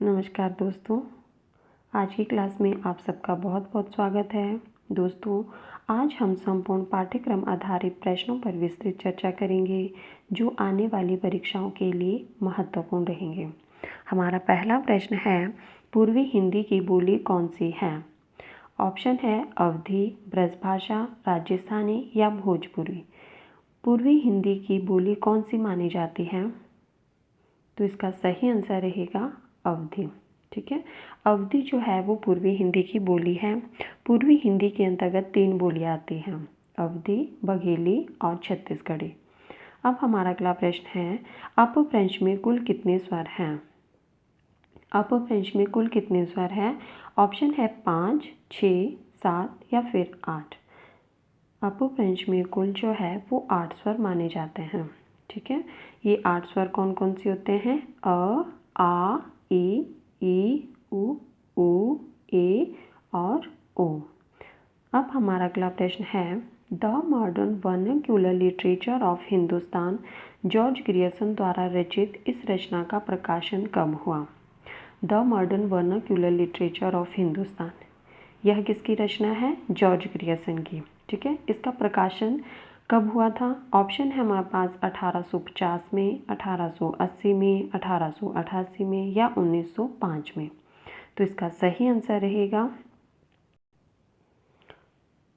नमस्कार दोस्तों, आज की क्लास में आप सबका बहुत बहुत स्वागत है। दोस्तों, आज हम संपूर्ण पाठ्यक्रम आधारित प्रश्नों पर विस्तृत चर्चा करेंगे जो आने वाली परीक्षाओं के लिए महत्वपूर्ण रहेंगे। हमारा पहला प्रश्न है, पूर्वी हिंदी की बोली कौन सी है? ऑप्शन है अवधी, ब्रजभाषा, राजस्थानी या भोजपुरी। पूर्वी हिंदी की बोली कौन सी मानी जाती है? तो इसका सही आंसर रहेगा अवधी। ठीक है, अवधी जो है वो पूर्वी हिंदी की बोली है। पूर्वी हिंदी के अंतर्गत 3 बोलियां आती हैं, अवधी, बघेली और छत्तीसगढ़ी। अब हमारा अगला प्रश्न है, अपभ्रंश में कुल कितने स्वर हैं? अपभ्रंश में कुल कितने स्वर हैं? ऑप्शन है 5, 6, 7 या फिर 8। अपभ्रंश में कुल जो है वो 8 स्वर माने जाते हैं। ठीक है, ये 8 स्वर कौन कौन से होते हैं? अ, आ, ई, उ, ए और ओ। अब हमारा अगला प्रश्न है, the modern vernacular literature of Hindustan George Grierson द्वारा रचित इस रचना का प्रकाशन कब हुआ? The modern vernacular literature of Hindustan, यह किसकी रचना है? जॉर्ज ग्रियर्सन की। ठीक है, इसका प्रकाशन कब हुआ था? ऑप्शन है हमारे पास 1850 में, 1880 में, 1888 में या 1905 में। तो इसका सही आंसर रहेगा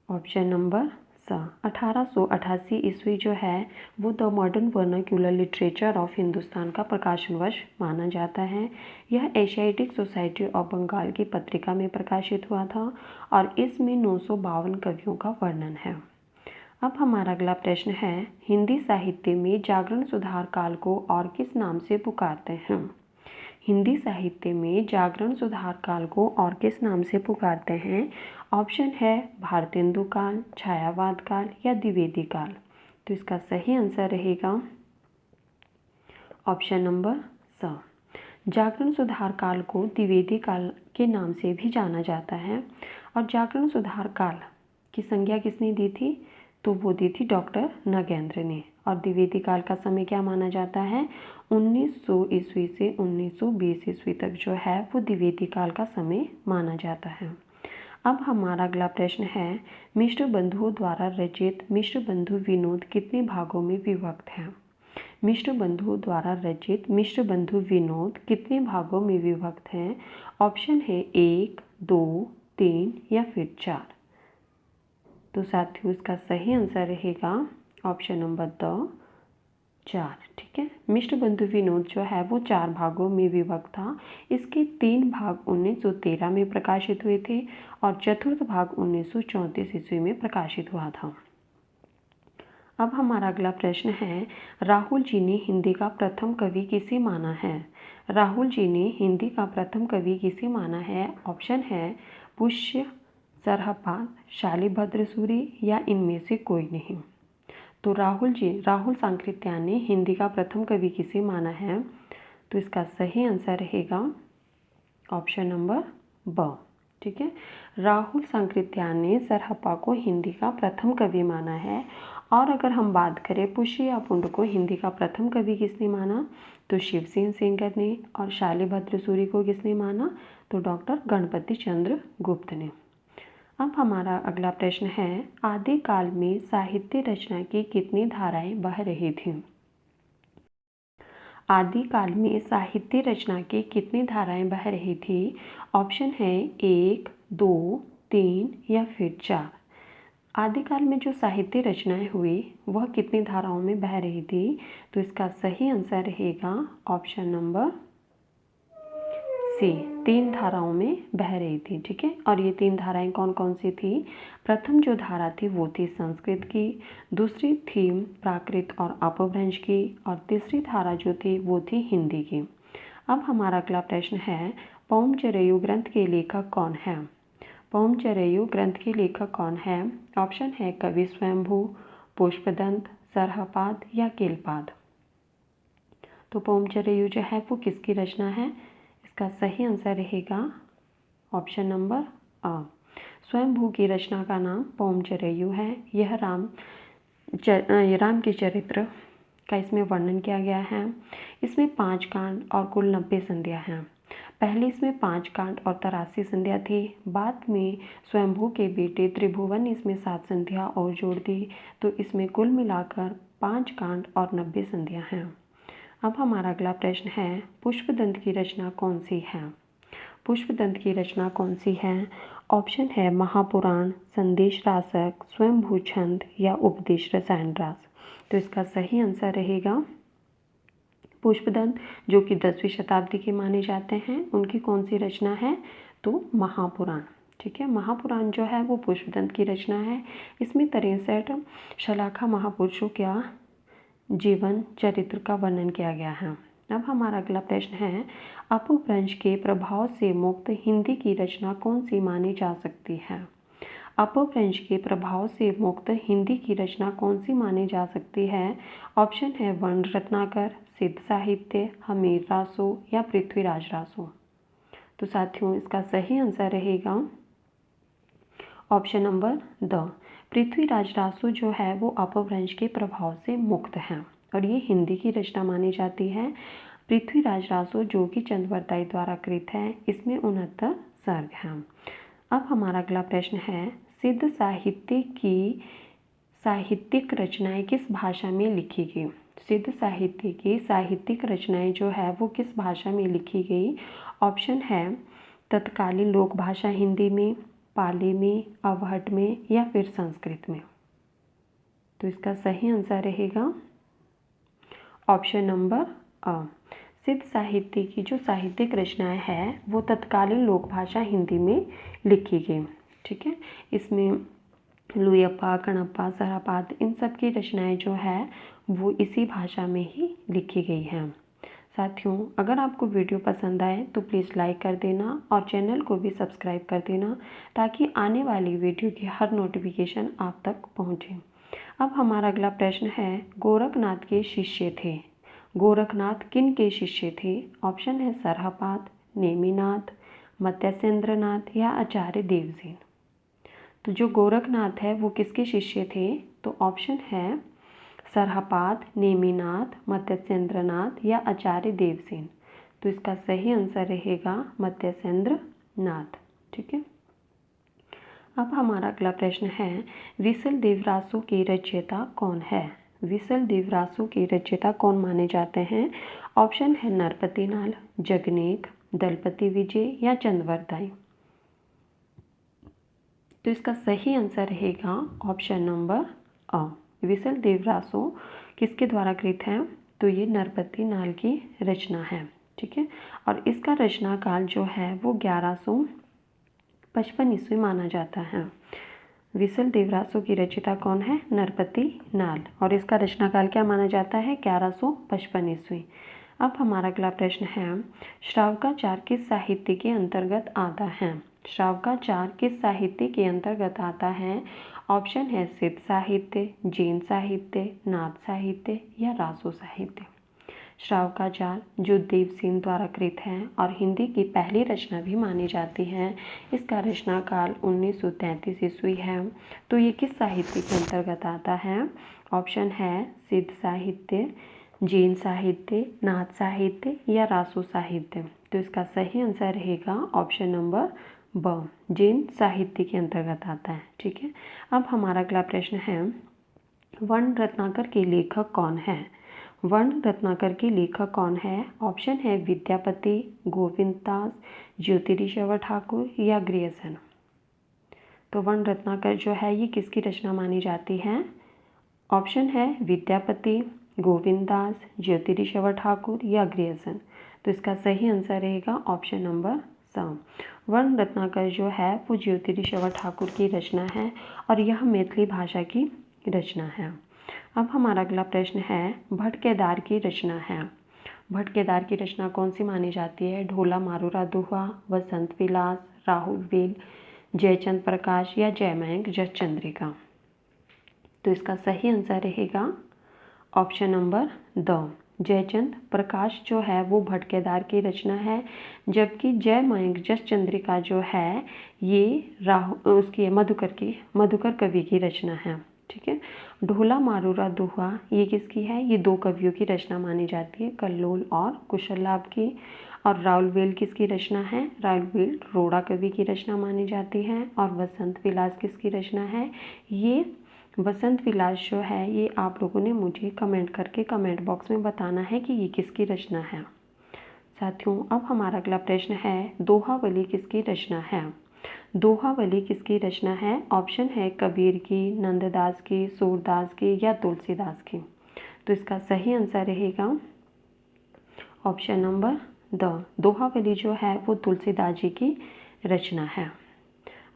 ऑप्शन नंबर सा। 1888 ईस्वी जो है वो the modern vernacular literature of Hindustan का प्रकाशन वर्ष माना जाता है। यह एशियाटिक सोसाइटी ऑफ बंगाल की पत्रिका में प्रकाशित हुआ था और इसमें 952 कवियों का वर्णन है। अब हमारा अगला प्रश्न है, हिंदी साहित्य में जागरण सुधार काल को और किस नाम से पुकारते हैं? हिंदी साहित्य में जागरण सुधार काल को और किस नाम से पुकारते हैं? ऑप्शन है भारतेंदु काल, छायावाद काल या द्विवेदी काल। तो इसका सही आंसर रहेगा ऑप्शन नंबर स। जागरण सुधार काल को द्विवेदी काल के नाम से भी जाना जाता है और जागरण सुधार काल की संज्ञा किसने दी थी? तो वो दी थी डॉक्टर नगेंद्र ने। और द्विवेदी काल का समय क्या माना जाता है? 1900 ईस्वी से 1920 ईस्वी तक जो है वो द्विवेदी काल का समय माना जाता है। अब हमारा अगला प्रश्न है, मिश्र बंधुओं द्वारा रचित मिश्र बंधु विनोद कितने भागों में विभक्त है? मिश्र बंधुओं द्वारा रचित मिश्र बंधु विनोद कितने भागों में विभक्त हैं? ऑप्शन है 1, 2, 3 या फिर 4। तो साथियों इसका सही आंसर रहेगा ऑप्शन नंबर द 4। ठीक है, मिश्र बंधु विनोद जो है वो 4 भागों में विभक्त था। इसके 3 भाग 1913 में प्रकाशित हुए थे और चतुर्थ भाग 1934 ईस्वी में प्रकाशित हुआ था। अब हमारा अगला प्रश्न है, राहुल जी ने हिंदी का प्रथम कवि किसे माना है? राहुल जी ने हिंदी का प्रथम कवि किसे माना है? ऑप्शन है पुष्य, सरहपाद, शालिभद्र सूरि या इनमें से कोई नहीं। तो राहुल सांकृत्यायन ने हिंदी का प्रथम कवि किसे माना है? तो इसका सही आंसर रहेगा ऑप्शन नंबर ब। ठीक है, राहुल सांकृत्यायन ने सरहप्पा को हिंदी का प्रथम कवि माना है। और अगर हम बात करें पुष्य या पुंड को हिंदी का प्रथम कवि किसने माना? तो शिवसेन सेंगर ने। और शालिभद्र सूरि को किसने माना? तो डॉक्टर गणपति चंद्र गुप्त ने। अब हमारा अगला प्रश्न है, आदिकाल में साहित्य रचना की कितनी धाराएं बह रही थीं? आदिकाल में साहित्य रचना की कितनी धाराएं बह रही थी? ऑप्शन है 1, 2, 3 या फिर 4। आदिकाल में जो साहित्य रचनाएं हुई वह कितनी धाराओं में बह रही थी? तो इसका सही आंसर रहेगा ऑप्शन नंबर सी, 3 धाराओं में बह रही थी। ठीक है, और ये 3 धाराएं कौन कौन सी थी? प्रथम जो धारा थी वो थी संस्कृत की, दूसरी थी प्राकृत और अपभ्रंश की और तीसरी धारा जो थी वो थी हिंदी की। अब हमारा अगला प्रश्न है, पौंमचरयु ग्रंथ के लेखक कौन है? पौंमचरयु ग्रंथ के लेखक कौन है? ऑप्शन है कवि स्वयंभू, पुष्पदंत, सरहपाद या केलपाद। तो पौंमचरयु जो है वो किसकी रचना है? इसका सही आंसर रहेगा ऑप्शन नंबर अ। स्वयंभू की रचना का नाम पौंमचरयु है। यह राम के चरित्र का इसमें वर्णन किया गया है। इसमें 5 कांड और कुल 90 संध्या हैं। पहले इसमें 5 कांड और 83 संध्या थी। बाद में स्वयंभू के बेटे त्रिभुवन ने इसमें 7 संध्या और जोड़ दी, तो इसमें कुल मिलाकर 5 कांड और 90 संध्या हैं। अब हमारा अगला प्रश्न है, पुष्पदंत की रचना कौन सी है? पुष्पदंत की रचना कौन सी है? ऑप्शन है महापुराण, संदेश रासक, स्वयंभू छंद या उपदेश रसायन रास। तो इसका सही आंसर रहेगा पुष्पदंत, जो कि 10वीं शताब्दी के माने जाते हैं। उनकी कौन सी रचना है? तो महापुराण। ठीक है, महापुराण जो है वो पुष्पदंत की रचना है। इसमें 63 शलाखा महापुरुषों का जीवन चरित्र का वर्णन किया गया है। अब हमारा अगला प्रश्न है, अपभ्रंश के प्रभाव से मुक्त हिंदी की रचना कौन सी मानी जा सकती है? अपभ्रंश के प्रभाव से मुक्त हिंदी की रचना कौन सी मानी जा सकती है? ऑप्शन है वर्ण रत्नाकर, सिद्ध साहित्य, हमीर रासो या पृथ्वीराज रासो। तो साथियों, इसका सही आंसर रहेगा option number the. Prithviraj Raso जो है वो अपभ्रंश के प्रभाव से मुक्त है और ये हिंदी की रचना मानी जाती है। पृथ्वीराज रासो जो कि चंद्रवरदाई द्वारा कृत है, इसमें 69 सर्ग हैं। अब हमारा अगला प्रश्न है, सिद्ध साहित्य की साहित्यिक रचनाएं किस भाषा में लिखी गई? सिद्ध साहित्य की साहित्यिक रचनाएं जो है वो किस भाषा में लिखी गई? ऑप्शन है तत्कालीन लोक भाषा हिंदी में, पाली में, अवहट में या फिर संस्कृत में। तो इसका सही आंसर रहेगा ऑप्शन नंबर अ। सिद्ध साहित्य की जो साहित्यिक रचनाएं हैं वो तत्कालीन लोक भाषा हिंदी में लिखी गई। ठीक है, इसमें लुयप्पा, कणप्पा, सरापाद, इन सब की रचनाएं जो है वो इसी भाषा में ही लिखी गई हैं। साथियों, अगर आपको वीडियो पसंद आए तो प्लीज़ लाइक कर देना और चैनल को भी सब्सक्राइब कर देना, ताकि आने वाली वीडियो की हर नोटिफिकेशन आप तक पहुँचे। अब हमारा अगला प्रश्न है, गोरखनाथ के शिष्य थे। गोरखनाथ किन के शिष्य थे? ऑप्शन है सरहपाद, नेमिनाथ, मत्स्येंद्रनाथ या आचार्य देवसेन। तो जो गोरखनाथ है वो किसके शिष्य थे? तो ऑप्शन है सरहपाद, नेमिनाथ, मत्स्येंद्रनाथ या आचार्य देवसेन। तो इसका सही आंसर रहेगा मत्स्येंद्रनाथ। ठीक है, अब हमारा अगला प्रश्न है, विसल देवरासों के रचयिता कौन है? विसल देवरासों के रचयिता कौन माने जाते हैं? ऑप्शन है नरपति नाल, जगनेक, दलपति विजय या चंद्रवरदाई। तो इसका सही आंसर रहेगा ऑप्शन नंबर अ। विसल देवरासो किसके द्वारा कृत है? तो ये नरपति नाल की रचना है। ठीक है, और इसका रचना काल जो है वो 1155 ईस्वी माना जाता है। विसल देवरासो की रचयिता कौन है? नरपति नाल, और इसका रचना काल क्या माना जाता है? 1155 ईस्वी। अब हमारा अगला प्रश्न है, श्रावकाचार किस साहित्य के अंतर्गत आता है? श्रावकाचार किस साहित्य के अंतर्गत आता है? ऑप्शन है सिद्ध साहित्य, जैन साहित्य, नाथ साहित्य या रासो साहित्य। श्रावकाचार जो देवसेन द्वारा कृत है और हिंदी की पहली रचना भी मानी जाती है, इसका रचना काल 1933 ईस्वी है। तो ये किस साहित्य के अंतर्गत आता है? ऑप्शन है सिद्ध साहित्य, जैन साहित्य, नाथ साहित्य या रासो साहित्य। तो इसका सही आंसर रहेगा ऑप्शन नंबर ब, जैन साहित्य के अंतर्गत आता है। ठीक है, अब हमारा अगला प्रश्न है, वर्ण रत्नाकर के लेखक कौन है? वर्ण रत्नाकर के लेखक कौन है? ऑप्शन है विद्यापति, गोविंददास, ज्योतिरीश्वर ठाकुर या ग्रियर्सन। तो वर्ण रत्नाकर जो है ये किसकी रचना मानी जाती है? ऑप्शन है विद्यापति, गोविंददास, ज्योतिरीश्वर ठाकुर या ग्रियर्सन। तो इसका सही आंसर रहेगा ऑप्शन नंबर स। वर्ण रत्नाकर जो है वो ज्योतिरीश्वर ठाकुर की रचना है और यह मैथिली भाषा की रचना है। अब हमारा अगला प्रश्न है, भट्ट केदार की रचना है। भट्ट केदार की रचना कौन सी मानी जाती है? ढोला मारूरा दोहा, वसंत विलास, राहुल वेल, जयचंद प्रकाश या जयमयंक जस चंद्रिका। तो इसका सही आंसर रहेगा ऑप्शन नंबर द, जयचंद प्रकाश जो है वो भट्ट केदार की रचना है, जबकि जयमयंक जस चंद्रिका जो है ये मधुकर कवि की रचना है। ठीक है, ढोला मारूरा दोहा ये किसकी है? ये दो कवियों की रचना मानी जाती है, कल्लोल और कुशल लाभ की। और राउलवेल किसकी रचना है? राउलवेल रोड़ा कवि की रचना मानी जाती है। और वसंत विलास किसकी रचना है? ये वसंत विलास जो है ये आप लोगों ने मुझे कमेंट करके कमेंट बॉक्स में बताना है कि ये किसकी रचना है। साथियों, अब हमारा अगला प्रश्न है, दोहावली किसकी रचना है? दोहावली किसकी रचना है? ऑप्शन है कबीर की, नंददास की, सूरदास की या तुलसीदास की। तो इसका सही आंसर रहेगा ऑप्शन नंबर द। दोहावली जो है वो तुलसीदास जी की रचना है।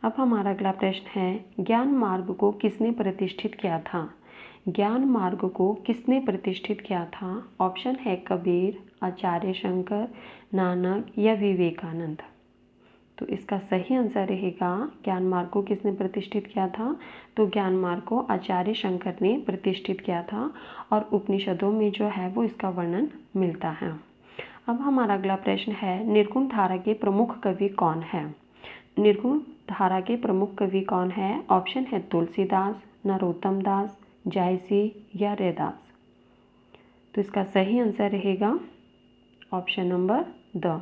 अब हमारा अगला प्रश्न है, ज्ञान मार्ग को किसने प्रतिष्ठित किया था? ज्ञान मार्ग को किसने प्रतिष्ठित किया था? ऑप्शन है कबीर, आचार्य शंकर, नानक या विवेकानंद। तो इसका सही आंसर रहेगा ज्ञान मार्ग को किसने प्रतिष्ठित किया था? तो ज्ञान मार्ग को आचार्य शंकर ने प्रतिष्ठित किया था और उपनिषदों में जो है वो इसका वर्णन मिलता है। अब हमारा अगला प्रश्न है, निर्गुण धारा के प्रमुख कवि कौन है? निर्गुण धारा के प्रमुख कवि कौन है? ऑप्शन है तुलसीदास, नरोत्तम दास, जायसी या रैदास। तो इसका सही आंसर रहेगा ऑप्शन नंबर द।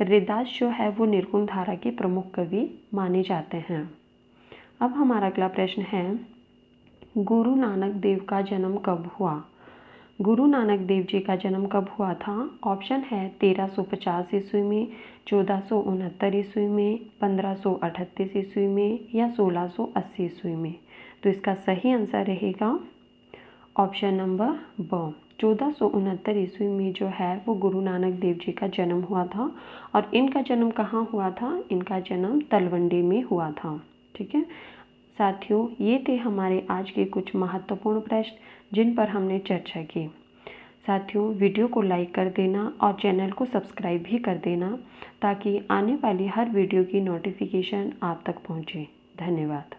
रैदास जो है वो निर्गुण धारा के प्रमुख कवि माने जाते हैं। अब हमारा अगला प्रश्न है, गुरु नानक देव का जन्म कब हुआ? गुरु नानक देव जी का जन्म कब हुआ था? ऑप्शन है 1350 ईस्वी में, 1469 ईस्वी में, 1538 ईस्वी में या 1680 ईस्वी में। तो इसका सही आंसर रहेगा ऑप्शन नंबर ब। 1469 ईस्वी में जो है वो गुरु नानक देव जी का जन्म हुआ था। और इनका जन्म कहाँ हुआ था? इनका जन्म तलवंडी में हुआ था। ठीक है साथियों, ये थे हमारे आज के कुछ महत्वपूर्ण प्रश्न जिन पर हमने चर्चा की। साथियों, वीडियो को लाइक कर देना और चैनल को सब्सक्राइब भी कर देना ताकि आने वाली हर वीडियो की नोटिफिकेशन आप तक पहुँचे। धन्यवाद।